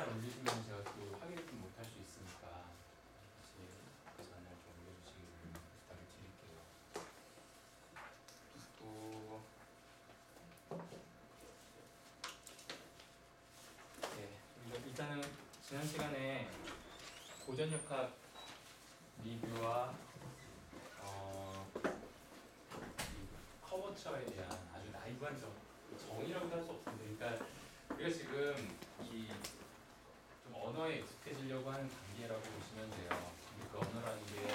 잘 올리시면 제가 또 확인을 좀 못할 수 있으니까 혹시 그 전날 좀 올려주시기를 부탁을 드릴게요. 또 네, 일단은 지난 시간에 고전역학 리뷰와 이 커버처에 대한 아주 나이브한 정의라고도 할 수 없습니다. 그러니까 우리가 지금 이 좀 언어에 익숙해지려고 하는 단계라고 보시면 돼요. 그 언어라는 게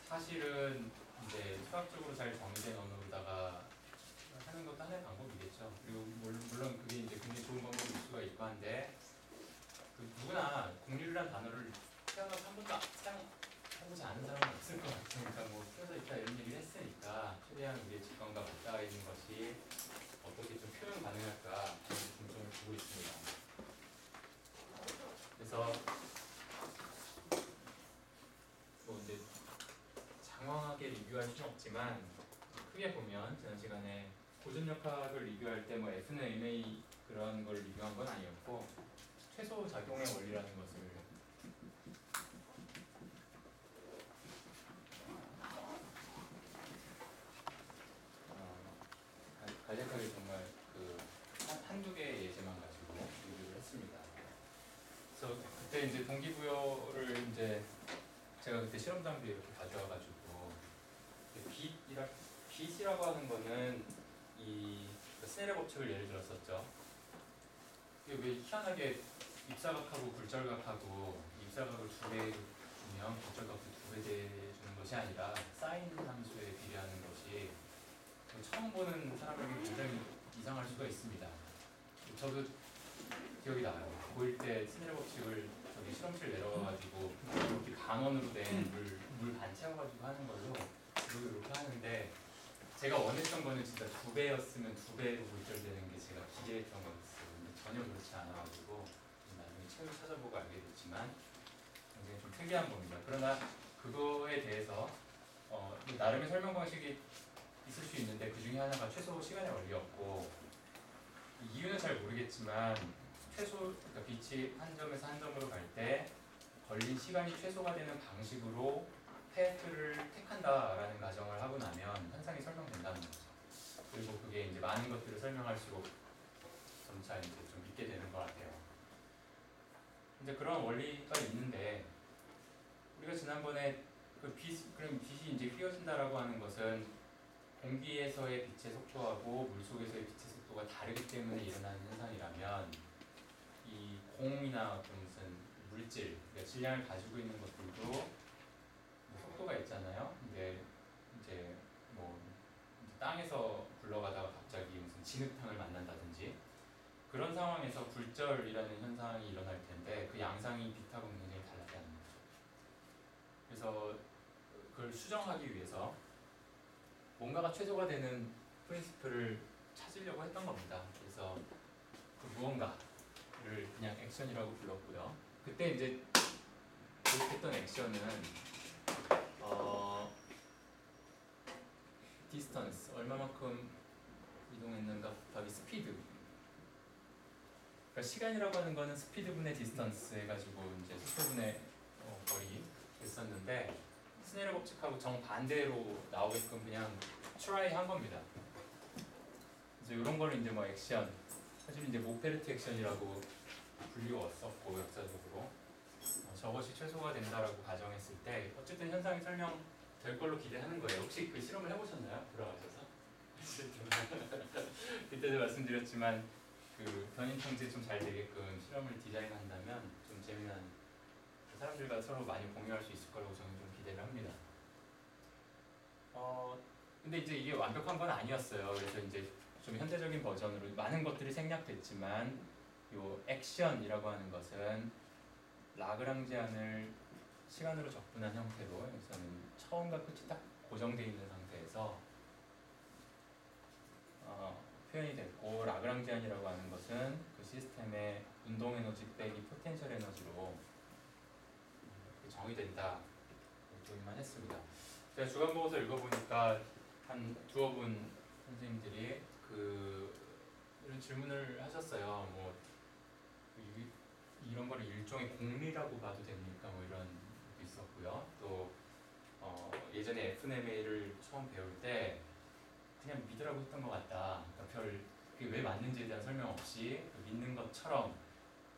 사실은 이제 수학적으로 잘 정의된 언어로다가 하는 것도 하나의 방법이겠죠. 그리고 물론 그게 이제 굉장히 좋은 방법일 수가 있고 한데 그 누구나 공률이라는 단어를 태어나서 한 번도 사용해보지 않은 사람은 없을 것 같으니까 뭐 쓰여져 있다 이런 얘기를 했으니까 최대한 우리의 직관과 맞닿아 있는 것이 어떻게 좀 표현 가능할까 중점을 두고 있습니다. 그래서 뭐 이제 장황하게 리뷰할 수는 없지만 크게 보면 지난 시간에 고전역학을 리뷰할 때 뭐 F는 MA 그런 걸 리뷰한 건 아니었고 최소 작용의 원리라는 것을 간략하게 정말 그 한두 개의 예제만 가지고 리뷰를 했습니다. 그래서 그때 이제 동기부여를 이제 제가 그때 실험 장비 이렇게 가져와가지고 빛이라고 하는 거는 이 스넬의 법칙을 예를 들었었죠. 이게 왜 희한하게 입사각하고 굴절각하고 입사각을 2배 주면 굴절각도 2배 대주는 것이 아니라 사인 함수에 비례하는 것이 처음 보는 사람에게 굉장히 이상할 수가 있습니다. 저도 기억이 나요. 고1 때 스넬의 법칙을 저기 실험실 내려가가지고 이렇게 반원으로 된 물 반 채워가지고 하는 걸로 이렇게 하는데 제가 원했던 거는 진짜 2배였으면 2배로 굴절되는 게 제가 기대했던 거였어요. 근데 전혀 그렇지 않아가지고 나중에 책을 찾아보고 알게 됐지만 굉장히 좀 특이한 겁니다. 그러나 그거에 대해서 나름의 설명 방식이 있을 수 있는데 그 중에 하나가 최소 시간의 원리였고 이유는 잘 모르겠지만 그러니까 빛이 한 점에서 한 점으로 갈 때 걸린 시간이 최소가 되는 방식으로 패스를 택한다라는 가정을 하고 나면 현상이 설명된다는 거죠. 그리고 그게 이제 많은 것들을 설명할수록 점차 이제 좀 믿게 되는 것 같아요. 이제 그런 원리가 있는데 우리가 지난번에 그럼 빛이 이제 휘어진다라고 하는 것은 공기에서의 빛의 속도하고 물 속에서의 빛의 속도가 다르기 때문에 일어나는 현상이라면 이 공이나 무슨 물질, 그러니까 질량을 가지고 있는 것들도 속도가 있잖아요. 근데 이제 뭐 땅에서 굴러가다가 갑자기 무슨 진흙탕을 만난다든지 그런 상황에서 굴절이라는 현상이 일어날 텐데 그 양상이 빛하고는 굉장히 다르지 않는 거죠. 그래서 그걸 수정하기 위해서 뭔가가 최소가 되는 프린시플을 찾으려고 했던 겁니다. 그래서 그 무언가를 그냥 액션이라고 불렀고요. 그때 이제 도입했던 액션은 디스턴스, 얼마만큼 이동했는가 곱하기 스피드. 그러니까 시간이라고 하는 거는 스피드분의 디스턴스 해가지고 이제 속도분의 거리 했었는데 스넬의 법칙하고 정반대로 나오게끔 그냥 트라이 한 겁니다. 그래서 이런 거를 이제 뭐 액션, 사실 이제 모페르트 액션이라고 불리웠었고 역사적으로 저것이 최소가 된다라고 가정했을 때 어쨌든 현상이 설명될 걸로 기대하는 거예요. 혹시 그 실험을 해보셨나요? 돌아가셔서? 그때도 말씀드렸지만 그 변인 통제 좀 잘 되게끔 실험을 디자인한다면 좀 재미난 사람들과 서로 많이 공유할 수 있을 거라고 저는 좀 기대를 합니다. 근데 이제 이게 완벽한 건 아니었어요. 그래서 이제 좀 현대적인 버전으로 많은 것들이 생략됐지만 요 액션이라고 하는 것은 라그랑지안을 시간으로 적분한 형태로 여기서는 처음과 끝이 딱 고정되어 있는 상태에서 표현이 됐고 라그랑지안이라고 하는 것은 그 시스템의 운동 에너지 빼기 포텐셜 에너지로 정의된다 보기만 했습니다. 제가 주간 보고서 읽어보니까 한 두어 분 선생님들이 이런 질문을 하셨어요. 뭐 거를 일종의 공리라고 봐도 됩니까? 뭐 이런 것도 있었고요. 또 예전에 FNMA를 처음 배울 때 그냥 믿으라고 했던 것 같다. 그러니까 그게 왜 맞는지에 대한 설명 없이 믿는 것처럼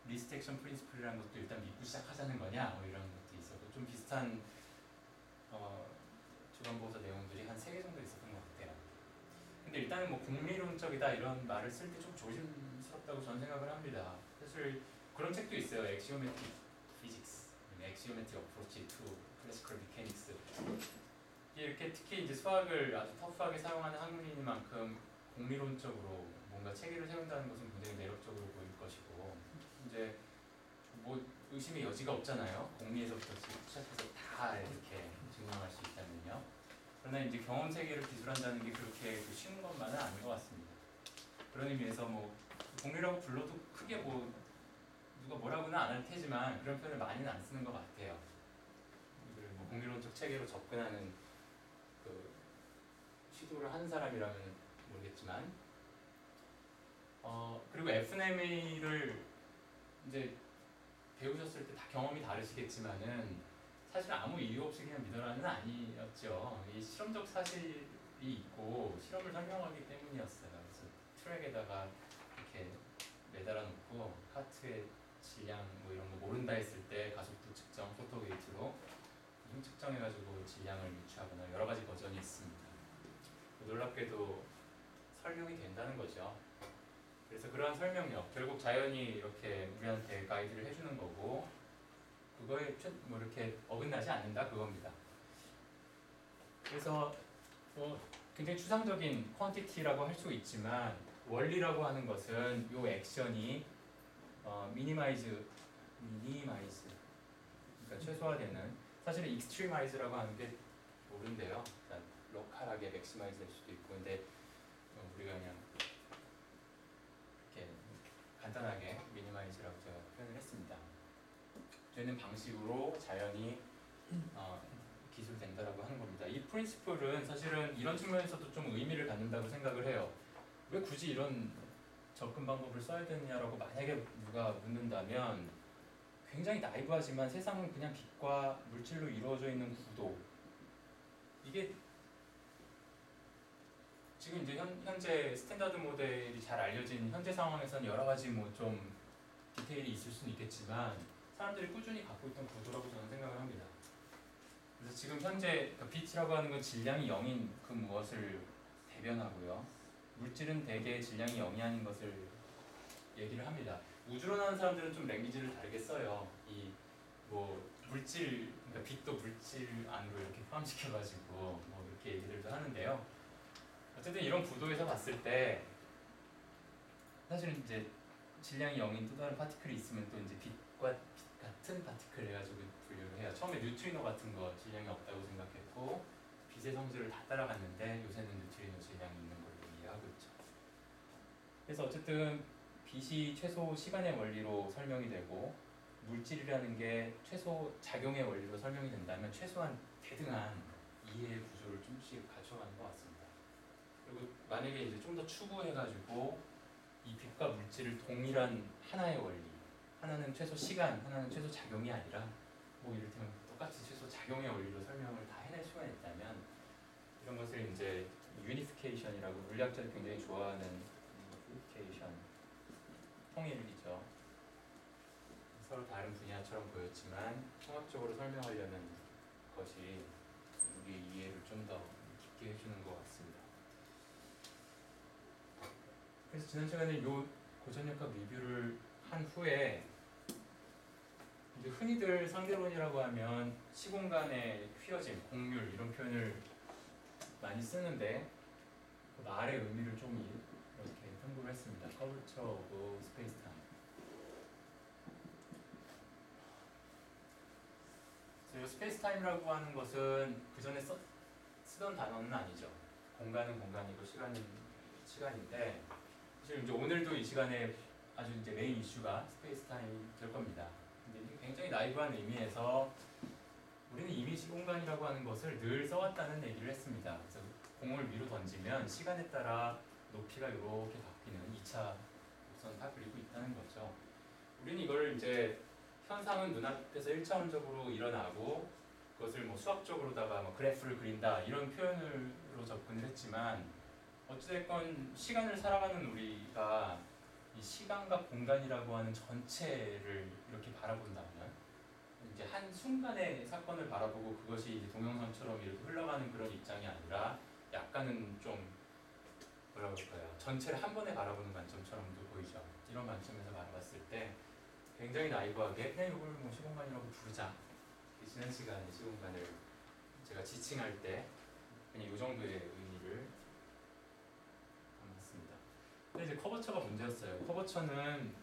리스트 액션 프린시플이라는 것도 일단 믿고 시작하자는 거냐? 뭐 이런 것도 있었고 좀 비슷한 주간보고서 내용들이 한 3개 정도 있었던 것 같아요. 근데 일단은 뭐 공리론적이다 이런 말을 쓸 때 좀 조심스럽다고 저는 생각을 합니다. 사실 그런 책도 있어요. Axiomatic Physics, Axiomatic Approach to Classical Mechanics. 이렇게 특히 이제 수학을 아주 터프하게 사용하는 학문이니만큼 공리론적으로 뭔가 체계를 세운다는 것은 굉장히 매력적으로 보일 것이고 이제 뭐 의심의 여지가 없잖아요. 공리에서부터 시작해서 다 이렇게 증명할 수 있다면요. 그러나 이제 경험 세계를 기술한다는 게 그렇게 쉬운 것만은 아닌 것 같습니다. 그런 의미에서 뭐 공리라고 불러도 크게 뭐 누가 뭐라고는 안 할 테지만 그런 표현을 많이는 안 쓰는 것 같아요. 뭐 공리론적 체계로 접근하는 그 시도를 하는 사람이라면 모르겠지만 그리고 FNMA를 이제 배우셨을 때 다 경험이 다르시겠지만은 사실 아무 이유 없이 그냥 믿어라는 아니었죠. 이 실험적 사실이 있고 실험을 설명하기 때문이었어요. 그래서 트랙에다가 이렇게 매달아 놓고 카트의 질량 뭐 이런 거 모른다 했을 때 가속도 측정, 포토게이트로 힘 측정해가지고 질량을 유추하거나 여러 가지 버전이 있습니다. 놀랍게도 설명이 된다는 거죠. 그래서 그러한 설명력, 결국 자연이 이렇게 우리한테 가이드를 해주는 거고 그거에 뭐 이렇게 어긋나지 않는다 그겁니다. 그래서 굉장히 추상적인 퀀티티라고 할 수 있지만 원리라고 하는 것은 이 액션이 미니마이즈 그러니까 최소화되는 사실은 익스트리마이즈라고 하는 게 옳은데요. 로컬하게 맥시마이즈 될 수도 있고 근데 우리가 그냥 이렇게 간단하게 미니마이즈라고 제가 표현을 했습니다. 되는 방식으로 자연이 기술된다라고 하는 겁니다. 이 프린시플은 사실은 이런 측면에서도 좀 의미를 갖는다고 생각을 해요. 왜 굳이 이런 접근 방법을 써야 되느냐라고 만약에 누가 묻는다면 굉장히 나이브하지만 세상은 그냥 빛과 물질로 이루어져 있는 구도 이게 지금 이제 현재 스탠다드 모델이 잘 알려진 현재 상황에서는 여러 가지 뭐 좀 디테일이 있을 수는 있겠지만 사람들이 꾸준히 갖고 있던 구도라고 저는 생각을 합니다. 그래서 지금 현재 빛이라고 하는 건 질량이 0인 그 무엇을 대변하고요. 물질은 대개 질량이 0이 아닌 것을 얘기를 합니다. 우주로 나오는 사람들은 좀 랭귀지를 다르게 써요. 이 뭐 물질, 그러니까 빛도 물질 안으로 이렇게 포함시켜가지고 뭐 이렇게 얘기들도 하는데요. 어쨌든 이런 구도에서 봤을 때 사실은 이제 질량이 0인 또 다른 파티클이 있으면 또 이제 빛과 빛 같은 파티클 해가지고 분류를 해요. 처음에 뉴트리노 같은 거 질량이 없다고 생각했고 빛의 성질을 다 따라갔는데 요새는 뉴트리노 질량이 있는 걸로 이해하고 있죠. 그래서 어쨌든 빛이 최소 시간의 원리로 설명이 되고 물질이라는 게 최소 작용의 원리로 설명이 된다면 최소한 대등한 이해의 구조를 좀씩 갖춰가는 것 같습니다. 그리고 만약에 이제 좀 더 추구해가지고 이 빛과 물질을 동일한 하나의 원리, 하나는 최소 시간, 하나는 최소 작용이 아니라 뭐 이를테면 똑같이 최소 작용의 원리로 설명을 다 해낼 수가 있다면 이런 것을 이제 유니피케이션이라고 물리학자들이 굉장히 좋아하는 유니피케이션 통일이죠. 서로 다른 분야처럼 보였지만 통합적으로 설명하려는 것이 우리의 이해를 좀 더 깊게 해주는 것 같습니다. 그래서 지난 시간에 요 고전역학 리뷰를 한 후에 이제 흔히들 상대론이라고 하면 시공간의 휘어짐, 공률 이런 표현을 많이 쓰는데 그 말의 의미를 좀 이렇게 탐구를 했습니다. Curvature of Space-Time. 그래서 스페이스-타임이라고 하는 것은 그 전에 쓰던 단어는 아니죠. 공간은 공간이고 시간은 시간인데 사실 이제 오늘도 이 시간에 아주 이제 메인 이슈가 스페이스-타임이 될 겁니다. 근데 이게 굉장히 나이브한 의미에서 우리는 이미 시공간이라고 하는 것을 늘 써왔다는 얘기를 했습니다. 그래서 공을 위로 던지면 시간에 따라 높이가 이렇게 바뀌는 2차 곡선 다 그리고 있다는 거죠. 우리는 이걸 이제 현상은 눈앞에서 1차원적으로 일어나고 그것을 뭐 수학적으로다가 뭐 그래프를 그린다 이런 표현으로 접근을 했지만 어찌됐건 시간을 살아가는 우리가 이 시간과 공간이라고 하는 전체를 이렇게 바라본다면 이제 한 순간의 사건을 바라보고 그것이 이제 동영상처럼 이렇게 흘러가는 그런 입장이 아니라 약간은 좀 뭐라 그럴까요? 전체를 한 번에 바라보는 관점처럼도 보이죠. 이런 관점에서 바라봤을 때 굉장히 나이브하게 그냥 이걸 뭐 시공간이라고 부르자. 지난 시간에 시공간을 제가 지칭할 때 그냥 이 정도의 의미를 담았습니다. 근데 이제 커버처가 문제였어요. 커버처는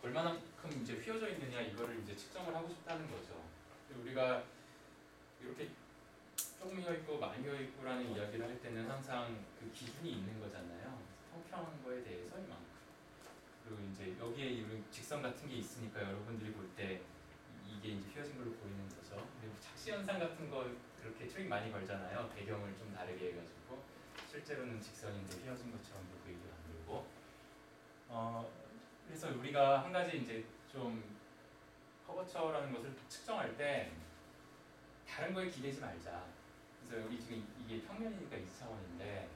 얼마나큼 이제 휘어져 있느냐 이거를 이제 측정을 하고 싶다는 거죠. 우리가 이렇게 조금 휘어 있고 많이 휘어 있고라는 이야기를 할 때는 항상 그 기준이 있는 거잖아요. 평평한 거에 대해서 이만큼. 그리고 이제 여기에 이런 직선 같은 게 있으니까 여러분들이 볼 때 이게 이제 휘어진 걸로 보이는 거죠. 그리고 착시 현상 같은 거 그렇게 트릭 많이 걸잖아요. 배경을 좀 다르게 해가지고 실제로는 직선인데 휘어진 것처럼 보이게 만들고. 그래서 우리가 한 가지 이제 좀 커버처라는 것을 측정할 때 다른 거에 기대지 말자. 그래서 여기 지금 이게 평면이니까 2차원인데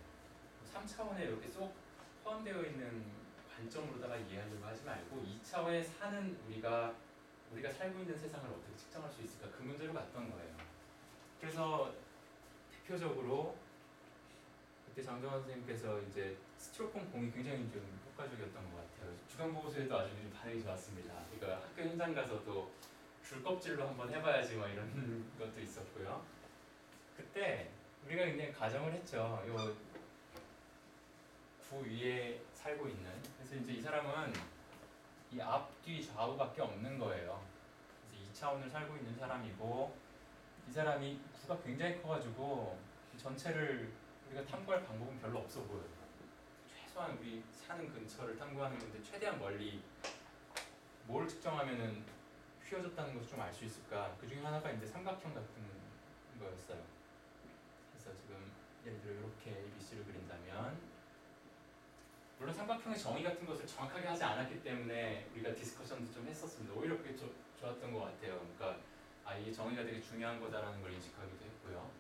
3차원에 이렇게 쏙 포함되어 있는 관점으로다가 이해하려고 하지 말고 2차원에 사는 우리가 살고 있는 세상을 어떻게 측정할 수 있을까 그 문제로 갔던 거예요. 그래서 대표적으로 그때 장정환 선생님께서 이제 스티로폼 공이 굉장히 좀 효과적이었던 것 같아요. 주간보고서에도 아주 좀 반응이 좋았습니다. 그러니까 학교 현장 가서도 줄 껍질로 한번 해봐야지 뭐 이런 것도 있었고요. 그때 우리가 그냥 가정을 했죠. 요 구 위에 살고 있는. 그래서 이제 이 사람은 이 앞뒤 좌우밖에 없는 거예요. 그래서 2차원을 살고 있는 사람이고 이 사람이 구가 굉장히 커가지고 전체를 우리가 탐구할 방법은 별로 없어 보여요. 최소한 우리 사는 근처를 탐구하는 건데 최대한 멀리 뭘 측정하면은 휘어졌다는 것을 좀 알 수 있을까? 그 중에 하나가 이제 삼각형 같은 거였어요. 그래서 지금 예를 들어 이렇게 ABC를 그린다면 물론 삼각형의 정의 같은 것을 정확하게 하지 않았기 때문에 우리가 디스커션도 좀 했었습니다. 오히려 그게 좋았던 것 같아요. 그러니까 이게 정의가 되게 중요한 거다라는 걸 인식하기도 했고요.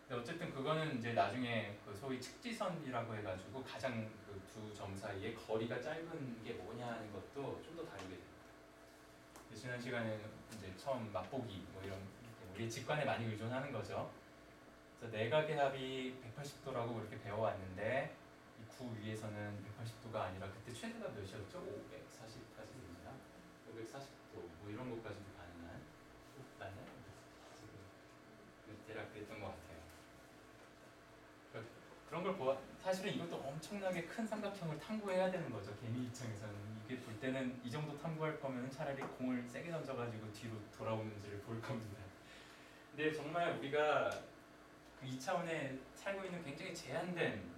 근데 어쨌든 그거는 이제 나중에 그 소위 측지선이라고 해가지고 가장 그 두 점 사이에 거리가 짧은 게 뭐냐 하는 것도 좀 더 다루게 됩니다. 지난 시간에 이제 처음 맛보기 뭐 이런 우리 직관에 많이 의존하는 거죠. 그래서 내각의 합이 180도라고 그렇게 배워왔는데 이 구 위에서는 180도가 아니라 그때 최대가 몇이었죠? 540까지 됩니다. 540도 뭐 이런 것까지도 가능한 맞나요? 지금 대략 그랬던 것 같아요. 그러니까 그런 걸 보아 사실은 이것도 엄청나게 큰 삼각형을 탐구해야 되는 거죠. 개미 입장에서는 이게 볼 때는 이 정도 탐구할 거면 차라리 공을 세게 던져가지고 뒤로 돌아오는지를 볼 겁니다. 근데 정말 우리가 2차원에 살고 있는 굉장히 제한된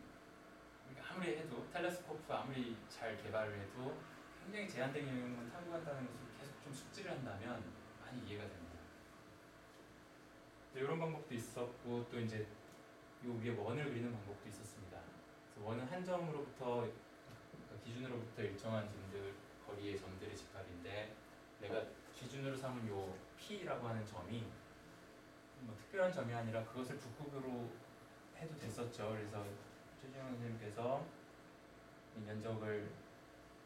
아무리 해도 텔레스코프 아무리 잘 개발을 해도 굉장히 제한된 영역만 탐구한다는 것을 계속 좀 숙지를 한다면 많이 이해가 됩니다. 이런 방법도 있었고 또 이제 요 위에 원을 그리는 방법도 있었습니다. 그래서 원은 한 점으로부터 그러니까 기준으로부터 일정한 점들 거리의 점들의 집합인데 내가 기준으로 삼은 요 P라고 하는 점이 뭐 특별한 점이 아니라 그것을 북극으로 해도 됐었죠. 그래서 최진영 선생님께서 이 면적을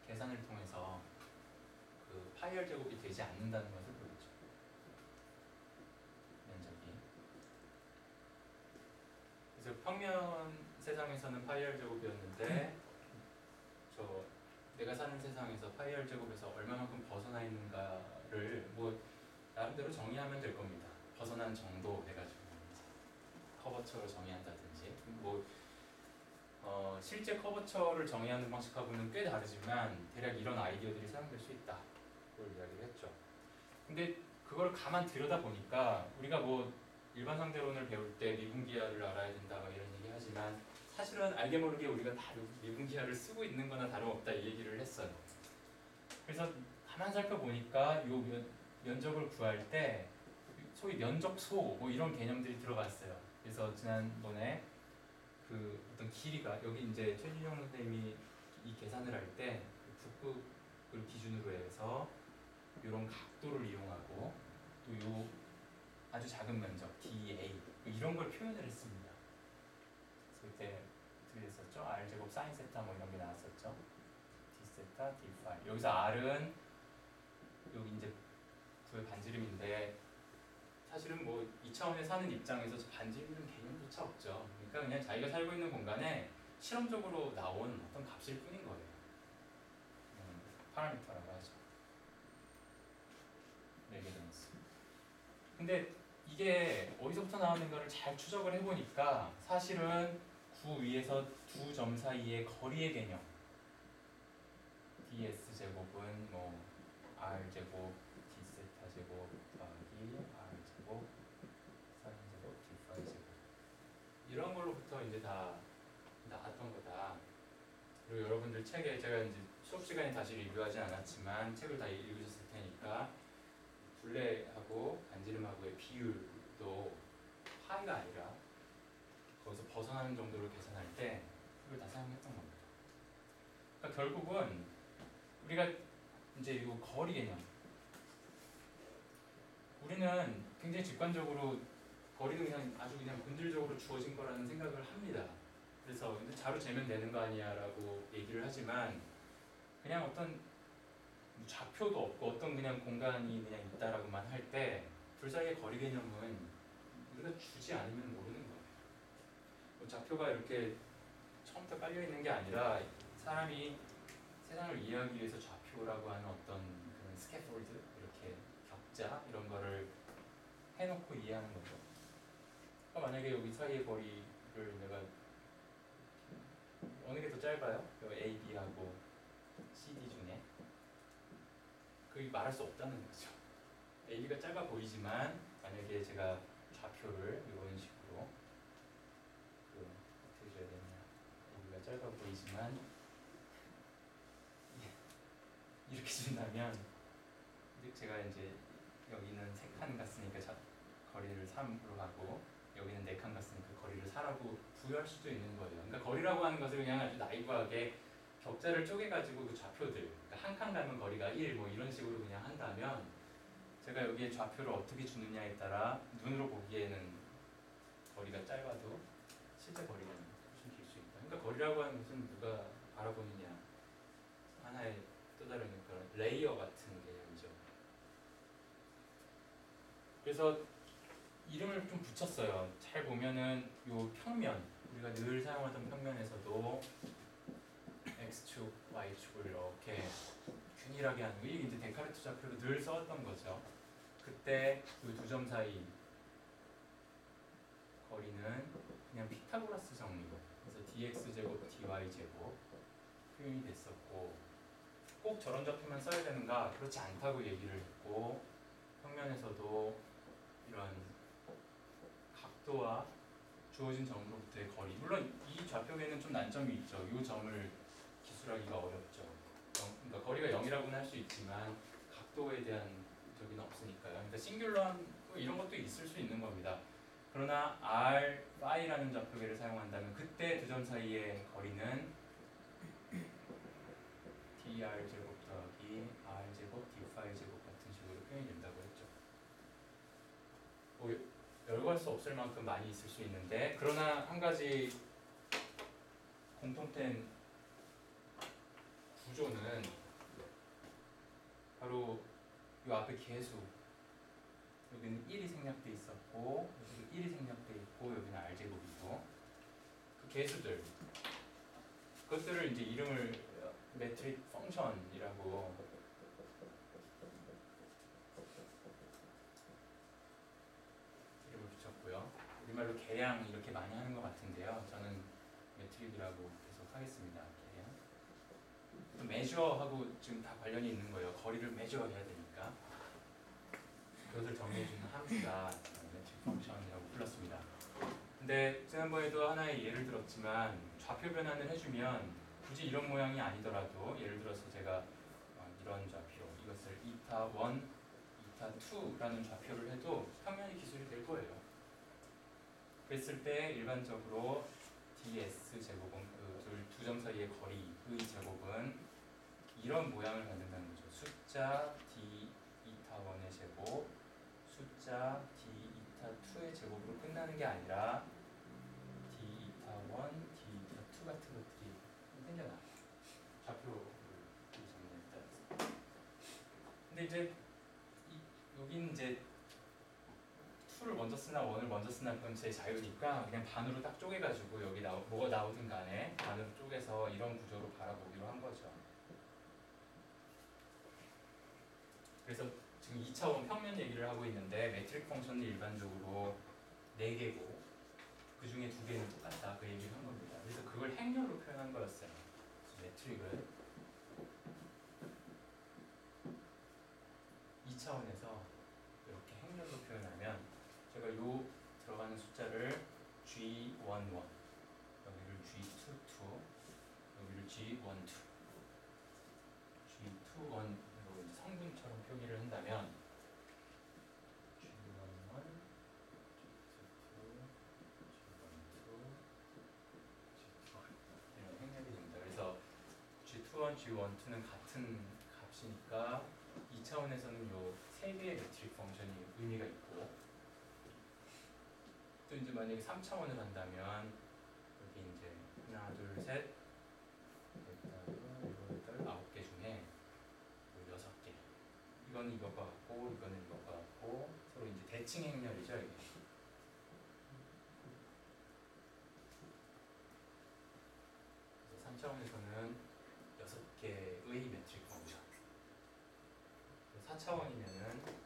계산을 통해서 그 파이R 제곱이 되지 않는다는 것을 보였죠. 면적이. 그래서 평면 세상에서는 파이R 제곱이었는데 내가 사는 세상에서 파이R 제곱에서 얼마만큼 벗어나 있는가를 뭐 나름대로 정의하면 될 겁니다. 벗어난 정도 해가지고 커버처로 정의한다든지 뭐 실제 커버처를 정의하는 방식하고는 꽤 다르지만 대략 이런 아이디어들이 사용될 수 있다. 그걸 이야기를 했죠. 근데 그걸 가만 들여다 보니까 우리가 뭐 일반 상대론을 배울 때 미분기하를 알아야 된다 이런 얘기 하지만 사실은 알게 모르게 우리가 다 미분기하를 쓰고 있는 거나 다름없다 이 얘기를 했어요. 그래서 가만 살펴보니까 요 면적을 구할 때 소위 면적소 뭐 이런 개념들이 들어갔어요. 그래서 지난번에 그 어떤 길이가 여기 이제 최진영 선생님이 이 계산을 할 때 북극을 기준으로 해서 이런 각도를 이용하고 또 요 아주 작은 면적 DA 이런 걸 표현을 했습니다. 그래서 그때 어떻게 됐었죠? R 제곱 사인 세타 뭐 이런 게 나왔었죠. D 세타 D 파이. 여기서 R은 여기 이제 부의 반지름인데 사실은 뭐 2차원에 사는 입장에서 반지름이라는 개념조차 없죠. 그러니까 그냥 자기가 살고 있는 공간에 실험적으로 나온 어떤 값일 뿐인 거예요. 파라미터라고 하죠. 레게던스. 근데 이게 어디서부터 나오는가를 잘 추적을 해보니까 사실은 구 위에서 두 점 사이의 거리의 개념 ds 제곱은 뭐 r 제곱 d 세타 제곱 더하기 r 제곱 사인 제곱 d 파이 제곱 이런 걸로부터 이제 다 나왔던 거다. 그리고 여러분들 책에 제가 이제 수업 시간에 다시 리뷰하지 않았지만 책을 다 읽으셨을 테니까 둘레하고 반지름하고의 비율도 파이가 아니라 거기서 벗어나는 정도로 계산할 때 그걸 다 사용했던 겁니다. 그러니까 결국은 우리가 이제 이 거리 개념 우리는 굉장히 직관적으로 거리는 그냥 아주 그냥 본질적으로 주어진 거라는 생각을 합니다. 그래서 근데 자로 재면 되는 거 아니야 라고 얘기를 하지만 그냥 어떤 좌표도 없고 어떤 그냥 공간이 그냥 있다라고만 할 때 둘 사이의 거리 개념은 우리가 주지 않으면 모르는 거예요. 뭐 좌표가 이렇게 처음부터 깔려 있는 게 아니라 사람이 세상을 이해하기 위해서 좌표라고 하는 어떤 그런 스캐폴드 이렇게 격자 이런 거를 해놓고 이해하는 거죠. 그러니까 만약에 여기 사이의 거리를 내가 어느 게 더 짧아요? A, B하고 CD 중에 그게 말할 수 없다는 거죠. AB가 짧아 보이지만 만약에 제가 좌표를 이런 식으로 어떻게 줘야 되냐 AB가 짧아 보이지만 이렇게 준다면 제가 이제 여기는 3칸 갔으니까 거리를 3으로 하고 여기는 4칸 갔으니까 거리를 4라고 부여할 수도 있는 거예요. 그러니까 거리라고 하는 것을 그냥 아주 나이브하게 격자를 쪼개가지고 그 좌표들 그러니까 한 칸 가면 거리가 1 뭐 이런 식으로 그냥 한다면 제가 여기에 좌표를 어떻게 주느냐에 따라 눈으로 보기에는 거리가 짧아도 실제 거리는 훨씬 길 수 있다. 그러니까 거리라고 하는 것은 누가 바라보느냐 하나의 또 다른 그런 레이어 같은 개념이죠. 그래서 이름을 좀 붙였어요. 잘 보면은 요 평면 우리가 늘 사용하던 평면에서도 x축, y축을 이렇게 균일하게 하는 이게 이제 데카르트 좌표로 늘 써왔던 거죠. 그때 그 두 점 사이 거리는 그냥 피타고라스 정리로 그래서 dx 제곱 dy 제곱 표현이 됐었고 꼭 저런 좌표만 써야 되는가 그렇지 않다고 얘기를 했고 평면에서도 이런 각도와 주어진 점으로부터의 거리 물론 이 좌표에는 좀 난점이 있죠. 이 점을 기술하기가 어렵죠. 그러니까 거리가 0이라고는 할 수 있지만 각도에 대한 적이 없으니까요. 그러니까 싱귤러한 이런 것도 있을 수 있는 겁니다. 그러나 r, phi라는 좌표계를 사용한다면 그때 두 점 사이의 거리는 dr 제곱 더하기 r 제곱 d phi 제곱 같은 식으로 표현이 된다고 했죠. 뭐 열거할 수 없을 만큼 많이 있을 수 있는데 그러나 한 가지 공통된 구조는 바로 이 앞에 계수 여기는 1이 생략돼 있었고 여기도 1이 생략돼 있고 여기는 r제곱이고 그 계수들 그것들을 이제 이름을 메트릭 펑션이라고 이름을 붙였고요. 우리말로 계량 이렇게 많이 하는 것 같은데요. 저는 메트릭이라고 계속 하겠습니다. 계량. 메저하고 지금 다 관련이 있는 거예요. 거리를 메저해야 되니까. 그것을 정리해주는 함수가 메트릭 펑션이라고 불렀습니다. 근데 지난번에도 하나의 예를 들었지만 좌표 변환을 해주면 굳이 이런 모양이 아니더라도 예를 들어서 제가 이런 좌표 이것을 이타 1, 이타 2라는 좌표를 해도 평면이 기술이 될 거예요. 그랬을 때 일반적으로 ds 제곱은 그 두 점 사이의 거리의 제곱은 이런 모양을 갖는다는 거죠. 숫자 d 게 아니라 d 이타 1, d 이타 2 같은 것들이 생겨나. 좌표를 정리에 따라서. 근데 이제 여기는 이제 2를 먼저 쓰나 1을 먼저 쓰나 그건 제 자유니까 그냥 반으로 딱 쪼개가지고 여기 뭐가 나오든 간에 반으로 쪼개서 이런 구조로 바라보기로 한 거죠. 그래서 지금 2차원 평면 얘기를 하고 있는데 매트릭 펑션은 일반적으로 4개고 그 중에 2개는 똑같다 그 얘기를 한 겁니다. 그래서 그걸 행렬로 표현한 거였어요. 매트릭을 2차원에서 이렇게 행렬로 표현하면 제가 요 들어가는 숫자를 G11 여기를 G22 여기를 G12 G21으로 성분처럼 표기를 한다면 G11 이런 행렬이 됩니다. 그래서 G21, G12는 같은 값이니까 2차원에서는 요 3개의 매트릭 펑션이 의미가 있고 또 이제 만약에 3차원을 한다면 여기 이제 하나, 둘, 셋, 넷, 아홉 개 중에 6개 이거는 이것과 같고 이거는 이것과 같고 서로 이제 대칭 행렬이죠 이게. 그래서 3차원에서는 6개의 매트릭 펑션 4차원이면은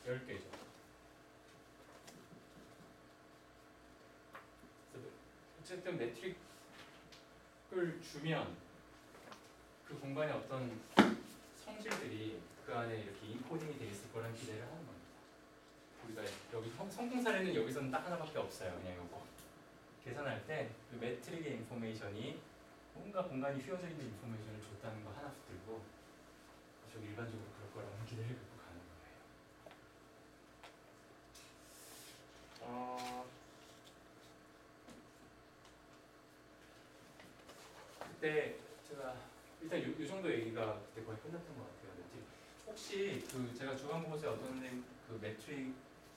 10개죠. 어쨌든 매트릭을 주면 그 공간에 어떤 성질들이 그 안에 이렇게 인코딩이 되어 있을 거란 기대를 하는 겁니다. 우리가 여기 성공 사례는 여기서는 딱 하나밖에 없어요. 그냥 이거 계산할 때 그 매트릭의 인포메이션이 뭔가 공간이 휘어져 있는 인포메이션을 줬다는 거 하나 붙들고 저기 일반적으로 그럴 거라는 기대를 갖고 가는 거예요. 그때 제가 일단 요 정도 얘기가 그때 거의 끝났던 것 같아요. 혹시 그 제가 주간 보고서에 어떤 선생님 그 매트릭의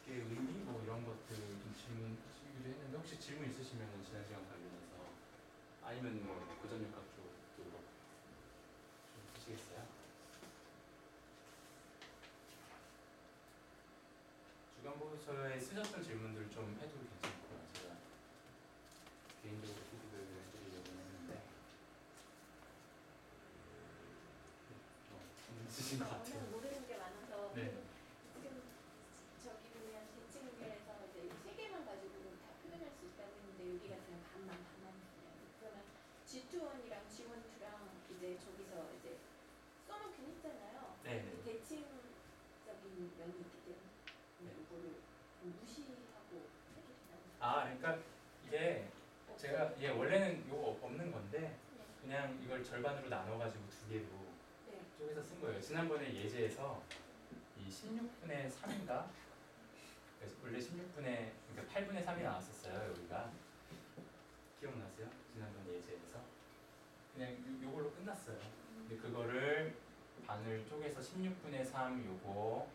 의미 뭐 이런 것들 좀 질문하시기도 했는데 혹시 질문 있으시면 지난 시간 관련해서 아니면 뭐 고전역학 쪽으로 좀 하시겠어요? 주간 보고서에 쓰셨던 질문들 좀 해도 괜찮고요. 제가 개인적으로 피드백을 해드리려고 했는데 있으신 것 같아요. 저는 모르는 게 많아서 네. 지금 저기 보면 대칭 연결해서 이제 3개만 가지고 다 표현할 수 있다고 했는데 여기가 그냥 반만 있어요. 그러면 G21이랑 G12랑 이제 저기서 이제 써놓긴 했잖아요. 네. 그 대칭적인 면이 있기 때문에 이거를 무시하고 해도 되나요? 그러니까 이게 제가 원래는 이거 없는 건데 그냥 이걸 절반으로 나눠가지고 2개로 쪼개서 쓴 거예요. 지난번에 예제에서 이 16분의 3인가? 그래서 원래 16분의 그러니까 8분의 3이 나왔었어요. 여기가 기억나세요? 지난번 예제에서 그냥 요걸로 끝났어요. 근데 그거를 반을 쪼개서 16분의 3 요거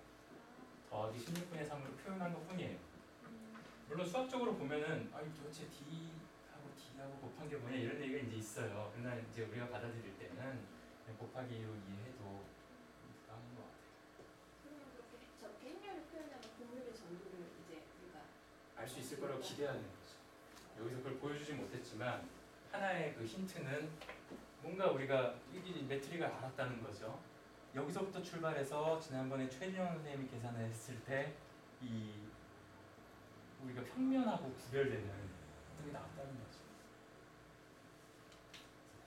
더하기 16분의 3으로 표현한 것 뿐이에요. 물론 수학적으로 보면은 도대체 D하고 곱한 게 뭐냐 이런 얘기가 이제 있어요. 그러나 이제 우리가 받아들일 때는 그냥 곱하기로 이해해도 까는 것 같아요. 그러면 그렇게 저렇게 행렬을 표현하면 곡률의 정도를 이제 우리가 알 수 있을 거라고 기대하는 거죠. 여기서 그걸 보여주지 못했지만 하나의 그 힌트는 뭔가 우리가 이 매트릭을 알았다는 거죠. 여기서부터 출발해서 지난번에 최진영 선생님이 계산을 했을 때 이 우리가 평면하고 구별되는 어떤 게 나왔다는 거죠.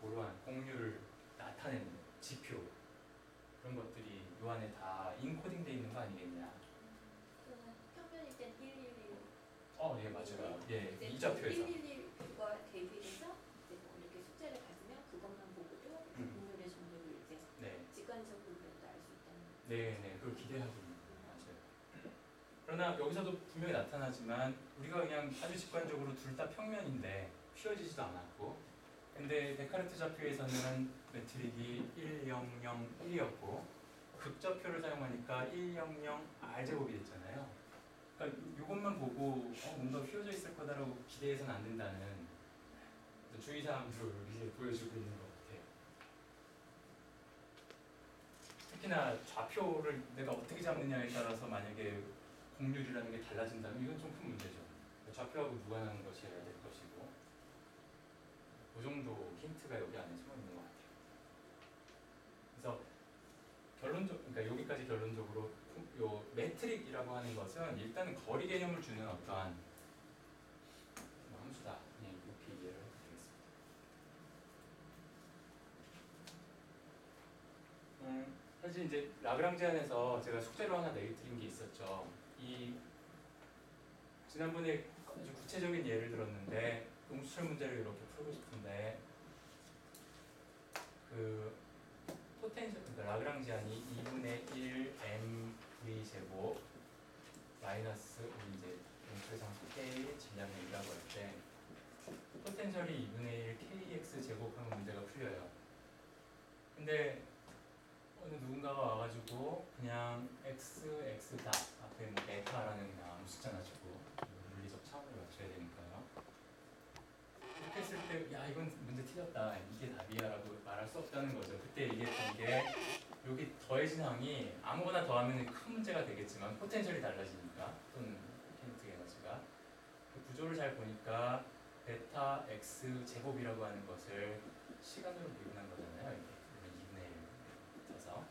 그러한 곡률을 나타내는 지표 그런 것들이 요 안에 다 인코딩되어 있는 거 아니겠냐. 그러면 평면일 땐 111. 예 맞아요. 이 좌표에서 111과 대비해서 이제 뭐 이렇게 숫자를 가지면 그것만 보고도 곡률의 정도를 이제 직관적으로라도 알 수 있다는. 네, 그걸 기대하고 있는 거예요. 맞아요. 그러나 여기서도 분명히 나타나지만 우리가 그냥 아주 직관적으로 둘 다 평면인데 휘어지지도 않았고 근데 데카르트 좌표에서는 매트릭이 1, 0, 0, 1이었고 극좌표를 사용하니까 1, 0, 0 R제곱이 됐잖아요. 그러니까 이것만 보고 뭔가 휘어져 있을 거다라고 기대해서는 안 된다는 주의사항들을 이제 보여주고 있는 것 같아요. 특히나 좌표를 내가 어떻게 잡느냐에 따라서 만약에 공률이라는 게 달라진다면 이건 좀 큰 문제죠. 좌표하고 무관한 것이어야 될 것이고 그 정도 힌트가 여기 안에 숨어 있는 것 같아요. 그래서 그러니까 여기까지 결론적으로 요 매트릭이라고 하는 것은 일단은 거리 개념을 주는 어떠한 함수다. 그냥 이렇게 이해를 해도 되겠습니다. 사실 이제 라그랑지안에서 제가 숙제로 하나 내게 드린 게 있었죠. 이 지난번에 아주 구체적인 예를 들었는데 음수철 문제를 이렇게 풀고 싶은데 그 포텐셜 그러니까 라그랑지안이 2분의 1 mv 제곱 마이너스 이제 용철 상수 k 질량이라고 할 때 포텐셜이 2분의 1 kx 제곱하는 문제가 풀려요. 근데 어느 누군가가 와가지고 그냥 x 다 앞에 뭐 베타라는 그냥 아무 숫자나 주고 물리적 차원을 맞춰야 되니까요. 이렇게 했을 때 야 이건 문제 틀렸다 이게 답이야라고 말할 수 없다는 거죠. 그때 얘기했던 게 여기 더해진 항이 아무거나 더하면 큰 문제가 되겠지만 포텐셜이 달라지니까 또는 키네틱 에너지가 그 구조를 잘 보니까 베타 x 제곱이라고 하는 것을 시간으로 미분한 거잖아요. 이게 2분의 1 붙어서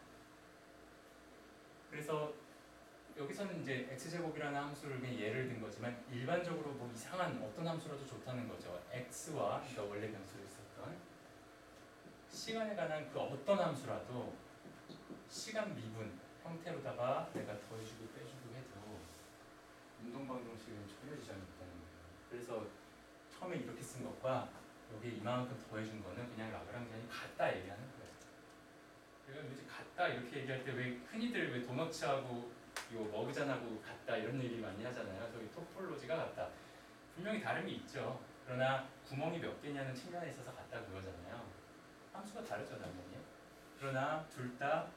그래서 여기서는 이제 x제곱이라는 함수를 그냥 예를 든 거지만 일반적으로 뭐 이상한 어떤 함수라도 좋다는 거죠. x와 그러니까 원래 변수를 썼던 시간에 관한 그 어떤 함수라도 시간 미분 형태로다가 내가 더해주고 빼주고 해도 운동방정식은 전혀 지장이 없다는 거예요. 그래서 처음에 이렇게 쓴 것과 여기 이만큼 더해준 거는 그냥 라그랑지안이 같다 얘기하는 거예요. 그러니까 이제 같다 이렇게 얘기할 때 왜 흔히들 왜 도너츠하고 요 머그잔하고 같다 이런 얘기 많이 하잖아요. 저기 토폴로지가 같다. 분명히 다름이 있죠. 그러나 구멍이 몇 개냐는 측면에 있어서 같다 그거잖아요. 함수가 다르죠 당연히. 그러나 둘 다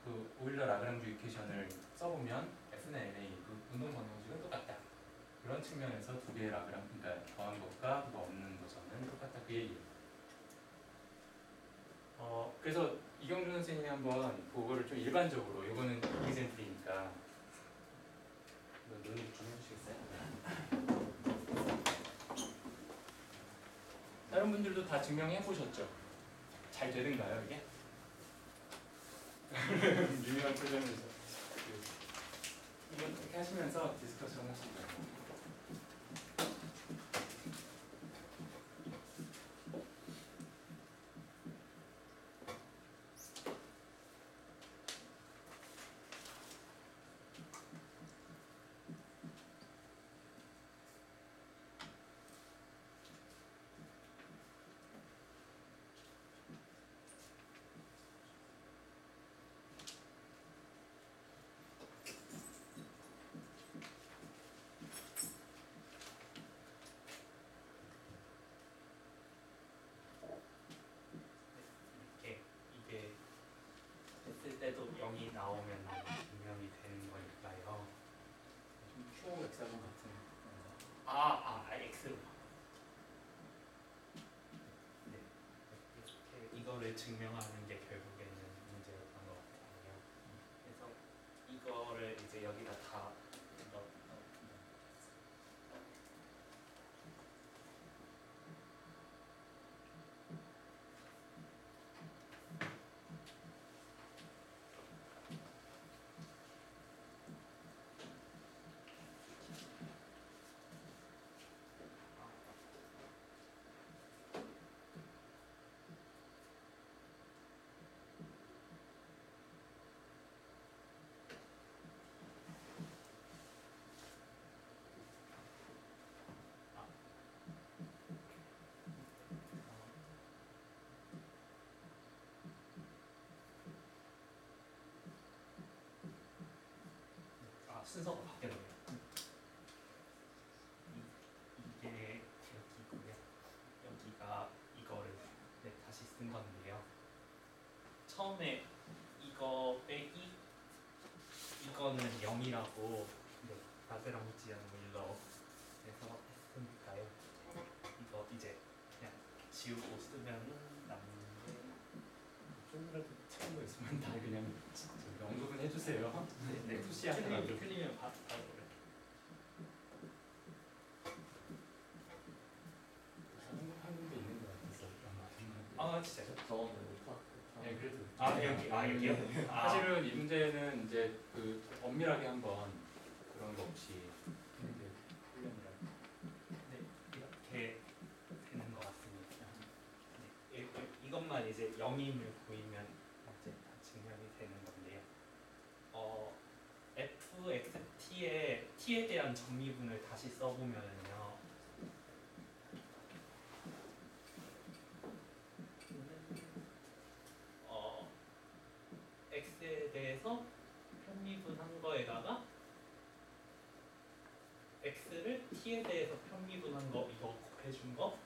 그 오일러 라그랑주 이퀘이션을 써보면 F는 LA 그 운동 방정식은 똑같다. 그런 측면에서 두 개의 라그랑 그러니까 더한 것과 그거 없는 거저는 똑같다 그 얘기예요. 그래서 이경준 선생님이 한번 그거를 좀 일반적으로 이거는 이그젠플이니까 눈을 좀 해주시겠어요? 다른 분들도 다 증명해 보셨죠? 잘 되는가요 이게? 유명한 표정에서 이건 이렇게 하시면서 디스커션 하시죠. 이게 했을 때도 0이 나오면 증명이 되는 거니까요. 좀 큐 엑사곤 같은 X로. 네. 이렇게 이거를 증명하는 게 결국에는 문제였던 것 같아요. 그래서 이거를 이제 여기다 다 순서가 바뀌었네요. 이게 여기고요. 여기가 이거를 처음에 이거 빼기 이거는 0이라고 네, 라그랑지안 윌러 에서 했으니까요. 이거 이제 그냥 지우고 쓰면은 남는데 좀이라도 틀린 거 있으면 다 그냥 언급은 해주세요. 네, 푸시하더라도. 틀리면 바로 그래. 하는 게 있는 것 같아서. 아 진짜요? 네, 그래도. 여기요? 사실은 이 문제는 이제 그 엄밀하게 한번 그런 거 없이 이제 훈련이라. 네, 이렇게 되는 것 같습니다. 네, 이것만 이제 0임을 보이면 이제 다 증명이 되는 건데요. f, x, t에 대한 정미분을 다시 써보면요. x에 대해서 편미분한 거에다가 x를 t에 대해서 편미분한 거 이거 곱해준 거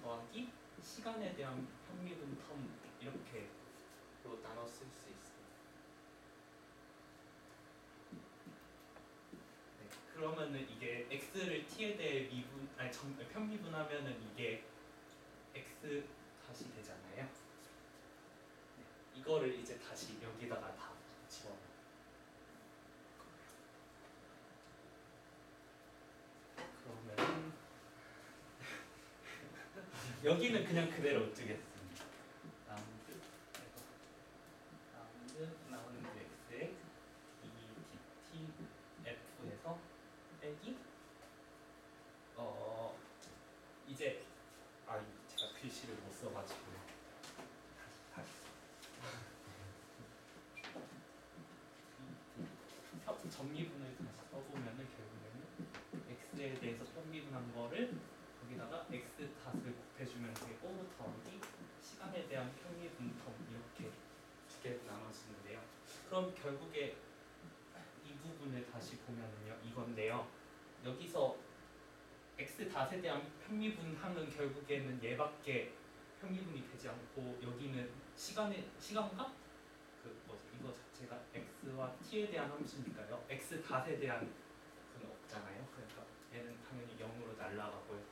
더하기 시간에 대한 편미분 텀 이렇게로 나눠 쓸 수 있어요. 네, 그러면은 이게 x를 t에 대해 편미분하면은 이게 x 다시 되잖아요. 네, 이거를 이제 다시 여기다가 다 집어넣어요. 그러면은 여기는 그냥 그대로 두겠습니다. 라운드 x에 e dt f에서 빼기 이제 제가 글씨를 못 써가지고 다시 정미분을 다시 써보면은 결국에는 x에 대해서 편미분한 거를 거기다가 x 탓을 곱해주면 되고 더하기 시간에 대한 편미분 텀 이렇게 두 개로 나눠지는데요. 그럼 결국에 이 부분을 다시 보면은요 이건데요. 여기서 x 닷에 대한 편미분항은 결국에는 얘밖에 편미분이 되지 않고 여기는 시간과 이거 자체가 x와 t에 대한 함수니까요. x 닷에 대한 건 없잖아요. 그러니까 얘는 당연히 0으로 날아가고요.